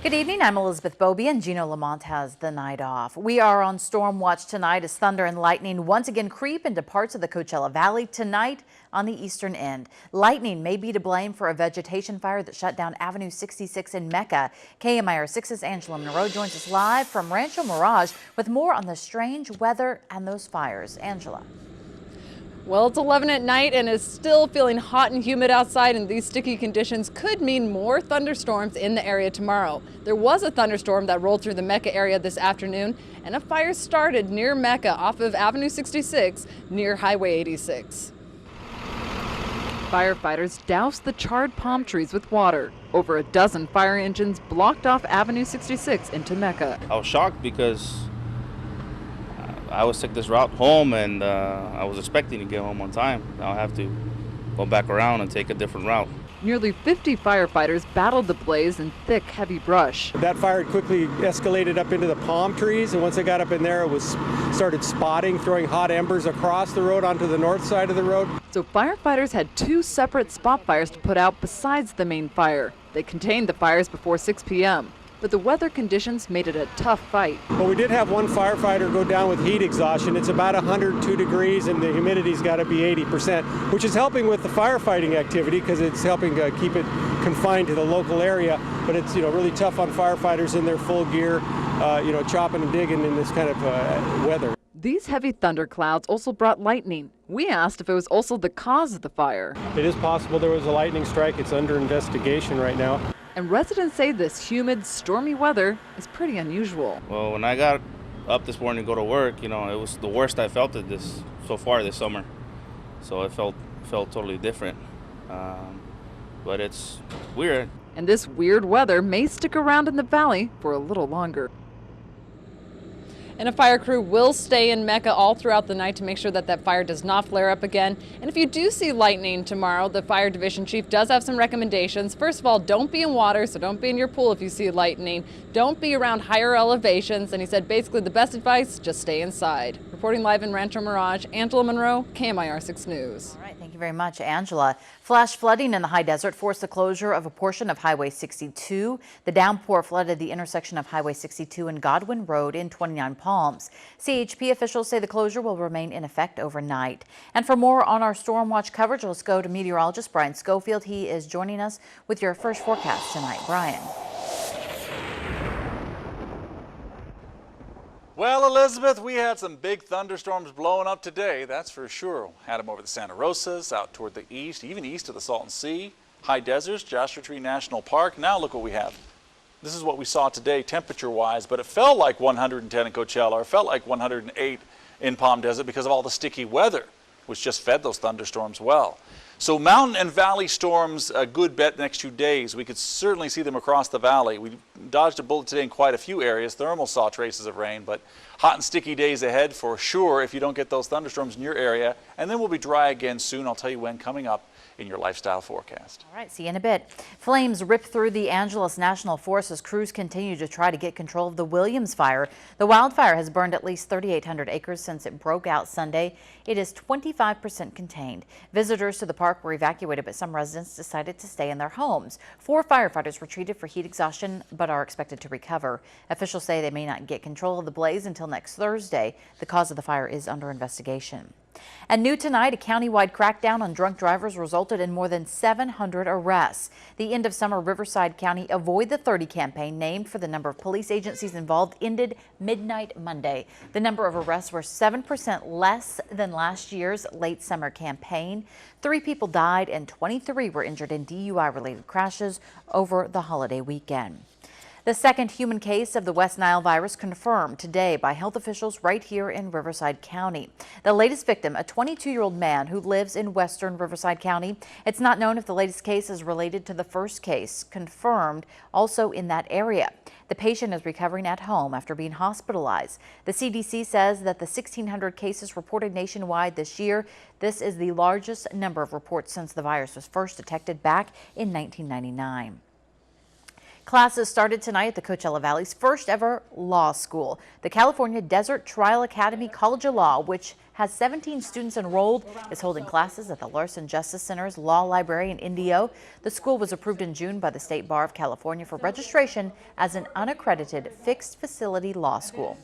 Good evening, I'm Elizabeth Bobie and Gino Lamont has the night off. We are on storm watch tonight as thunder and lightning once again creep into parts of the Coachella Valley tonight on the eastern end. Lightning may be to blame for a vegetation fire that shut down Avenue 66 in Mecca. KMIR 6's Angela Monroe joins us live from Rancho Mirage with more on the strange weather and those fires. Angela. Well, it's 11 at night and it's still feeling hot and humid outside, and these sticky conditions could mean more thunderstorms in the area tomorrow. There was a thunderstorm that rolled through the Mecca area this afternoon, and a fire started near Mecca off of Avenue 66 near Highway 86. Firefighters doused the charred palm trees with water. Over a dozen fire engines blocked off Avenue 66 into Mecca. I was shocked because I always took this route home, and I was expecting to get home on time. Now I have to go back around and take a different route. Nearly 50 firefighters battled the blaze in thick, heavy brush. That fire quickly escalated up into the palm trees, and once it got up in there, it started spotting, throwing hot embers across the road onto the north side of the road. So firefighters had two separate spot fires to put out besides the main fire. They contained the fires before 6 p.m. But the weather conditions made it a tough fight. Well, we did have one firefighter go down with heat exhaustion. It's about 102 degrees and the humidity's got to be 80%, which is helping with the firefighting activity because it's helping keep it confined to the local area. But it's really tough on firefighters in their full gear, chopping and digging in this kind of weather. These heavy thunderclouds also brought lightning. We asked if it was also the cause of the fire. It is possible there was a lightning strike. It's under investigation right now. And residents say this humid, stormy weather is pretty unusual. Well, when I got up this morning to go to work, it was the worst I felt it so far this summer. So it felt totally different. But it's weird. And this weird weather may stick around in the valley for a little longer. And a fire crew will stay in Mecca all throughout the night to make sure that that fire does not flare up again. And if you do see lightning tomorrow, the fire division chief does have some recommendations. First of all, don't be in water, so don't be in your pool if you see lightning. Don't be around higher elevations. And he said basically the best advice, just stay inside. Reporting live in Rancho Mirage, Angela Monroe, KMIR 6 News. All right, thank you very much, Angela. Flash flooding in the high desert forced the closure of a portion of Highway 62. The downpour flooded the intersection of Highway 62 and Godwin Road in 29 Palms. CHP officials say the closure will remain in effect overnight. And for more on our storm watch coverage, let's go to meteorologist Brian Schofield. He is joining us with your first forecast tonight. Brian. Well, Elizabeth, we had some big thunderstorms blowing up today, that's for sure. Had them over the Santa Rosas, out toward the east, even east of the Salton Sea, high deserts, Joshua Tree National Park. Now look what we have. This is what we saw today temperature-wise, but it felt like 110 in Coachella, or it felt like 108 in Palm Desert because of all the sticky weather, which just fed those thunderstorms well. So mountain and valley storms, a good bet next 2 days. We could certainly see them across the valley. We dodged a bullet today in quite a few areas. Thermal saw traces of rain, but hot and sticky days ahead for sure if you don't get those thunderstorms in your area. And then we'll be dry again soon. I'll tell you when coming up in your lifestyle forecast. All right, see you in a bit. Flames ripped through the Angeles National Forest as crews continue to try to get control of the Williams fire. The wildfire has burned at least 3,800 acres since it broke out Sunday. It is 25% contained. Visitors to the park were evacuated, but some residents decided to stay in their homes. 4 firefighters were treated for heat exhaustion, but are expected to recover. Officials say they may not get control of the blaze until next Thursday. The cause of the fire is under investigation. And new tonight, a countywide crackdown on drunk drivers resulted in more than 700 arrests. The end of summer Riverside County Avoid the 30 campaign, named for the number of police agencies involved, ended midnight Monday. The number of arrests were 7% less than last year's late summer campaign. 3 people died and 23 were injured in DUI-related crashes over the holiday weekend. The second human case of the West Nile virus confirmed today by health officials right here in Riverside County. The latest victim, a 22-year-old man who lives in western Riverside County. It's not known if the latest case is related to the first case, confirmed also in that area. The patient is recovering at home after being hospitalized. The CDC says that the 1,600 cases reported nationwide this year, this is the largest number of reports since the virus was first detected back in 1999. Classes started tonight at the Coachella Valley's first ever law school. The California Desert Trial Academy College of Law, which has 17 students enrolled, is holding classes at the Larson Justice Center's Law Library in Indio. The school was approved in June by the State Bar of California for registration as an unaccredited fixed facility law school.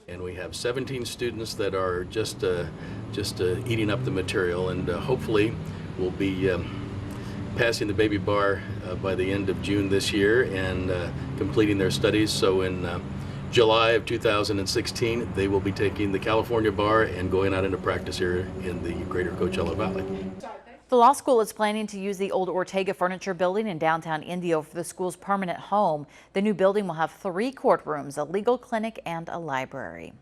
And we have 17 students that are just eating up the material, and hopefully we'll be passing the baby bar by the end of June this year and completing their studies. So in July of 2016, they will be taking the California bar and going out into practice here in the greater Coachella Valley. The law school is planning to use the old Ortega Furniture Building in downtown Indio for the school's permanent home. The new building will have 3 courtrooms, a legal clinic, and a library.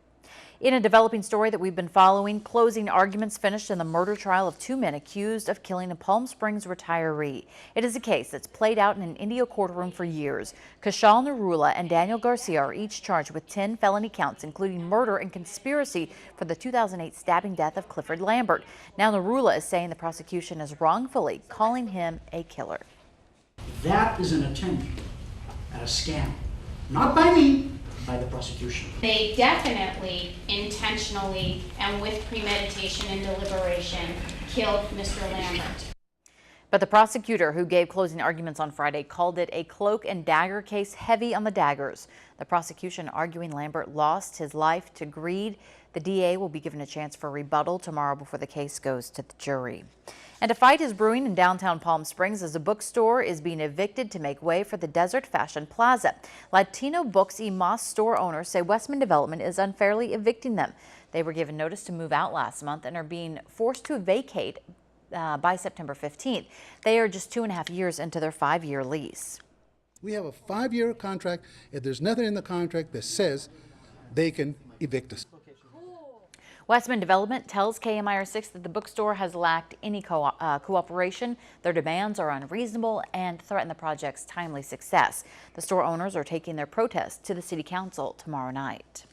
In a developing story that we've been following, closing arguments finished in the murder trial of 2 men accused of killing a Palm Springs retiree. It is a case that's played out in an Indio courtroom for years. Kashal Narula and Daniel Garcia are each charged with 10 felony counts, including murder and conspiracy for the 2008 stabbing death of Clifford Lambert. Now Narula is saying the prosecution is wrongfully calling him a killer. That is an attempt at a scam, not by me, by the prosecution. They definitely, intentionally, and with premeditation and deliberation, killed Mr. Lambert. But the prosecutor who gave closing arguments on Friday called it a cloak and dagger case heavy on the daggers. The prosecution arguing Lambert lost his life to greed. The DA will be given a chance for rebuttal tomorrow before the case goes to the jury. And a fight is brewing in downtown Palm Springs as a bookstore is being evicted to make way for the Desert Fashion Plaza. Latino Books y Mas store owners say Westman Development is unfairly evicting them. They were given notice to move out last month and are being forced to vacate by September 15th. They are just 2.5 years into their 5-year lease. We have a 5-year contract. If there's nothing in the contract that says they can evict us. Westman Development tells KMIR6 that the bookstore has lacked any cooperation. Their demands are unreasonable and threaten the project's timely success. The store owners are taking their protest to the City Council tomorrow night.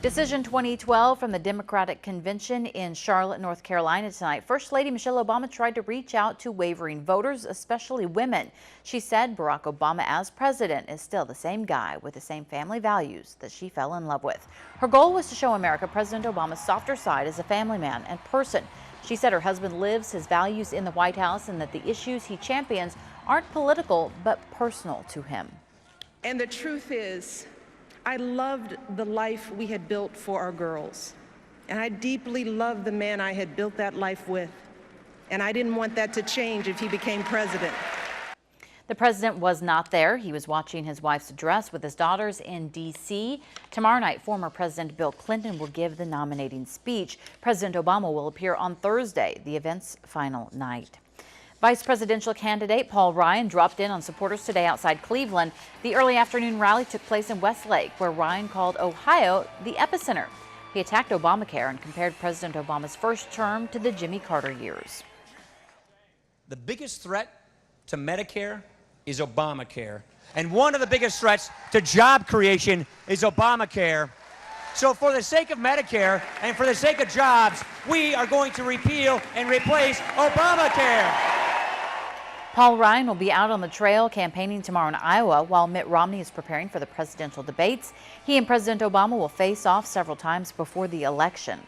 Decision 2012 from the Democratic Convention in Charlotte, North Carolina tonight. First Lady Michelle Obama tried to reach out to wavering voters, especially women. She said Barack Obama as president is still the same guy with the same family values that she fell in love with. Her goal was to show America President Obama's softer side as a family man and person. She said her husband lives his values in the White House and that the issues he champions aren't political but personal to him. And the truth is, I loved the life we had built for our girls, and I deeply loved the man I had built that life with, and I didn't want that to change if he became president. The president was not there. He was watching his wife's address with his daughters in D.C. Tomorrow night, former President Bill Clinton will give the nominating speech. President Obama will appear on Thursday, the event's final night. Vice presidential candidate Paul Ryan dropped in on supporters today outside Cleveland. The early afternoon rally took place in Westlake, where Ryan called Ohio the epicenter. He attacked Obamacare and compared President Obama's first term to the Jimmy Carter years. The biggest threat to Medicare is Obamacare. And one of the biggest threats to job creation is Obamacare. So for the sake of Medicare and for the sake of jobs, we are going to repeal and replace Obamacare. Paul Ryan will be out on the trail campaigning tomorrow in Iowa while Mitt Romney is preparing for the presidential debates. He and President Obama will face off several times before the election.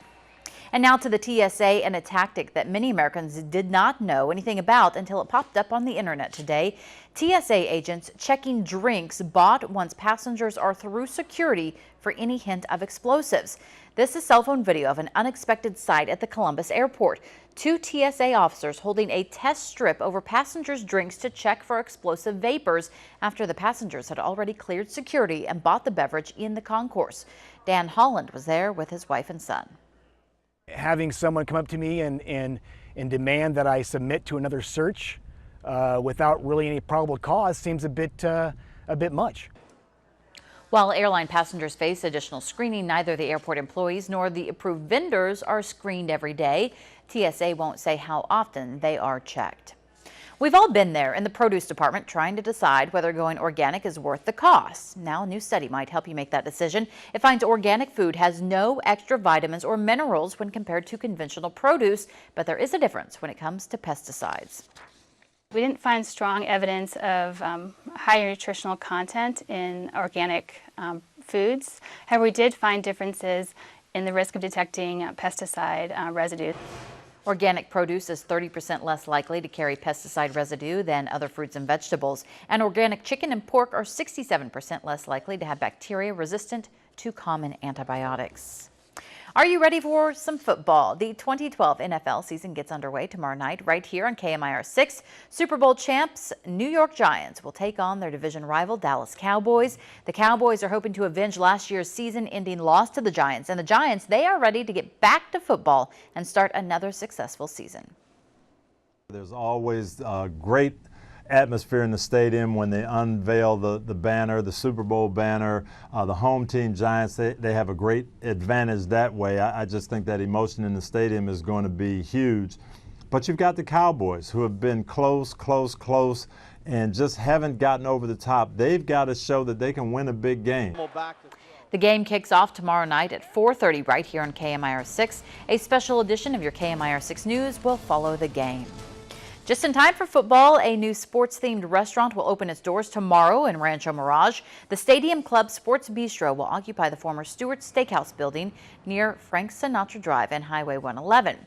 And now to the TSA and a tactic that many Americans did not know anything about until it popped up on the internet today. TSA agents checking drinks bought once passengers are through security for any hint of explosives. This is cell phone video of an unexpected sight at the Columbus airport. 2 TSA officers holding a test strip over passengers' drinks to check for explosive vapors after the passengers had already cleared security and bought the beverage in the concourse. Dan Holland was there with his wife and son. Having someone come up to me and demand that I submit to another search without really any probable cause seems a bit much. While airline passengers face additional screening, neither the airport employees nor the approved vendors are screened every day. TSA won't say how often they are checked. We've all been there in the produce department trying to decide whether going organic is worth the cost. Now, a new study might help you make that decision. It finds organic food has no extra vitamins or minerals when compared to conventional produce, but there is a difference when it comes to pesticides. We didn't find strong evidence of higher nutritional content in organic foods. However, we did find differences in the risk of detecting pesticide residue. Organic produce is 30% less likely to carry pesticide residue than other fruits and vegetables. And organic chicken and pork are 67% less likely to have bacteria resistant to common antibiotics. Are you ready for some football? The 2012 NFL season gets underway tomorrow night right here on KMIR 6. Super Bowl champs New York Giants will take on their division rival Dallas Cowboys. The Cowboys are hoping to avenge last year's season-ending loss to the Giants. And the Giants, they are ready to get back to football and start another successful season. There's always a great atmosphere in the stadium when they unveil the banner, the Super Bowl banner. The home team Giants, they have a great advantage that way. I just think that emotion in the stadium is going to be huge. But you've got the Cowboys who have been close, and just haven't gotten over the top. They've got to show that they can win a big game. The game kicks off tomorrow night at 4:30 right here on KMIR 6. A special edition of your KMIR 6 News will follow the game. Just in time for football, a new sports-themed restaurant will open its doors tomorrow in Rancho Mirage. The Stadium Club Sports Bistro will occupy the former Stewart's Steakhouse building near Frank Sinatra Drive and Highway 111.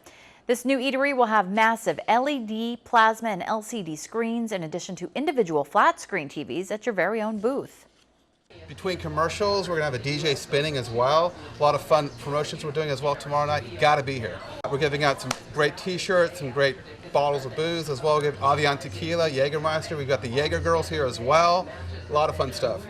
This new eatery will have massive LED, plasma, and LCD screens in addition to individual flat-screen TVs at your very own booth. Between commercials, we're going to have a DJ spinning as well. A lot of fun promotions we're doing as well tomorrow night. You got to be here. We're giving out some great t-shirts, some great bottles of booze as well. We have Avian Tequila, Jägermeister. We've got the Jaeger girls here as well. A lot of fun stuff.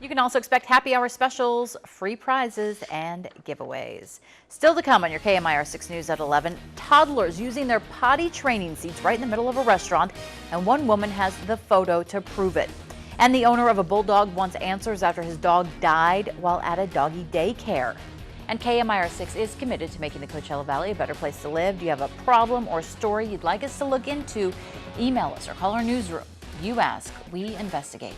You can also expect happy hour specials, free prizes, and giveaways. Still to come on your KMIR 6 News at 11, toddlers using their potty training seats right in the middle of a restaurant, and one woman has the photo to prove it. And the owner of a bulldog wants answers after his dog died while at a doggy daycare. And KMIR 6 is committed to making the Coachella Valley a better place to live. Do you have a problem or story you'd like us to look into? Email us or call our newsroom. You ask, we investigate.